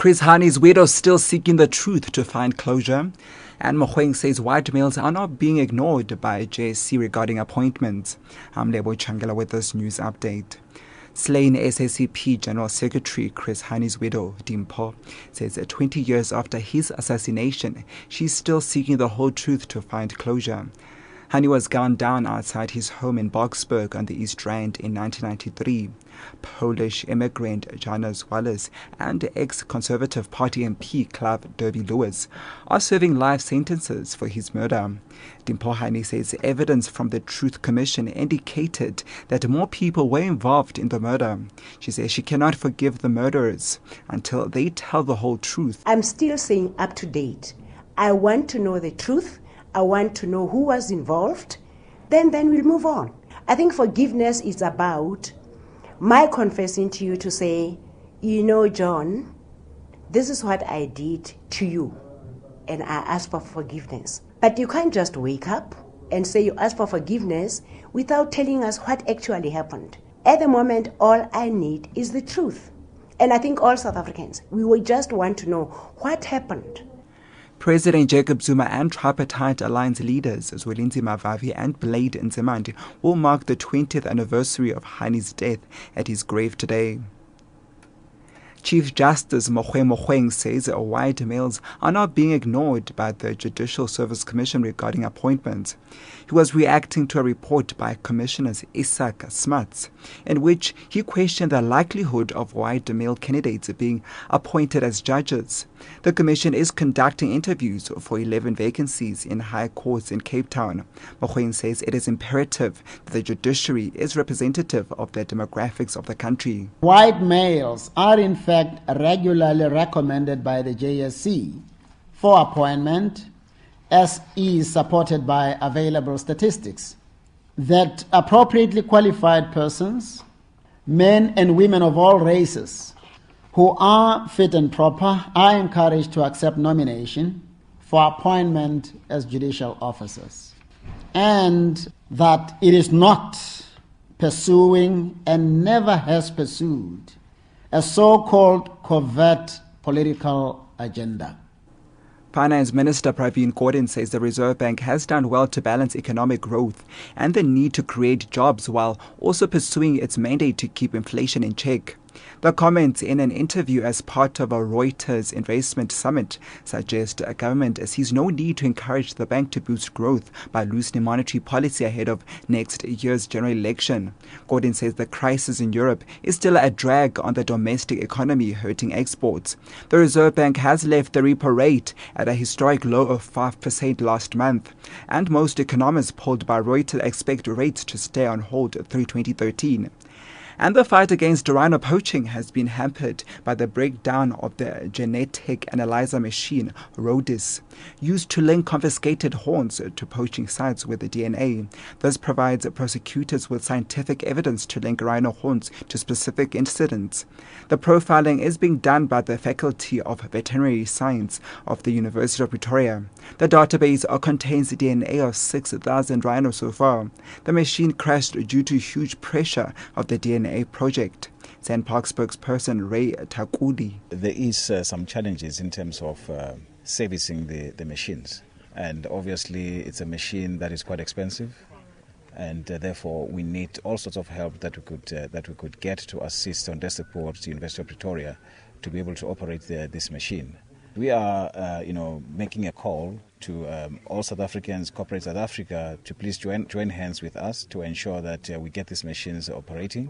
Chris Hani's widow still seeking the truth to find closure. And Mogoeng says white males are not being ignored by JSC regarding appointments. I'm Lebo Changela with this news update. Slain SACP General Secretary Chris Hani's widow, Dimpho, says that 20 years after his assassination, she's still seeking the whole truth to find closure. Hani was gunned down outside his home in Boksburg on the East Rand in 1993. Polish immigrant Janusz Wallace and ex-Conservative Party MP Clive Derby-Lewis are serving life sentences for his murder. Dimpho Hani says evidence from the Truth Commission indicated that more people were involved in the murder. She says she cannot forgive the murderers until they tell the whole truth. I'm still saying up to date. I want to know the truth. I want to know who was involved. Then we'll move on. I think forgiveness is about my confessing to you to say, you know, John, this is what I did to you, and I ask for forgiveness. But you can't just wake up and say you ask for forgiveness without telling us what actually happened. At the moment, all I need is the truth. And I think all South Africans, we will just want to know what happened. President Jacob Zuma and Tripartite Alliance leaders Zwelinzima Mavavi and Blade Nzimande will mark the 20th anniversary of Hani's death at his grave today. Chief Justice Mogoeng says white males are not being ignored by the Judicial Service Commission regarding appointments. He was reacting to a report by Commissioners Isaac Smuts, in which he questioned the likelihood of white male candidates being appointed as judges. The Commission is conducting interviews for 11 vacancies in high courts in Cape Town. Mogoeng says it is imperative that the judiciary is representative of the demographics of the country. White males are in fact regularly recommended by the JSC for appointment, as is supported by available statistics, that appropriately qualified persons, men and women of all races, who are fit and proper, are encouraged to accept nomination for appointment as judicial officers, and that it is not pursuing and never has pursued a so-called covert political agenda. Finance Minister Pravin Gordhan says the Reserve Bank has done well to balance economic growth and the need to create jobs while also pursuing its mandate to keep inflation in check. The comments in an interview as part of a Reuters investment summit suggest a government sees no need to encourage the bank to boost growth by loosening monetary policy ahead of next year's general election. Gordhan says the crisis in Europe is still a drag on the domestic economy, hurting exports. The Reserve Bank has left the repo rate at a historic low of 5% last month, and most economists polled by Reuters expect rates to stay on hold through 2013. And the fight against rhino poaching has been hampered by the breakdown of the genetic analyzer machine, RODIS, used to link confiscated horns to poaching sites with the DNA. This provides prosecutors with scientific evidence to link rhino horns to specific incidents. The profiling is being done by the Faculty of Veterinary Science of the University of Pretoria. The database contains DNA of 6,000 rhinos so far. The machine crashed due to huge pressure of the DNA project. SANPark spokesperson Ray Takudi. There is some challenges in terms of servicing the machines, and obviously it's a machine that is quite expensive, and therefore we need all sorts of help that we could get to assist and support the University of Pretoria to be able to operate this machine. We are, making a call to all South Africans, corporate South Africa, to please join hands with us to ensure that we get these machines operating.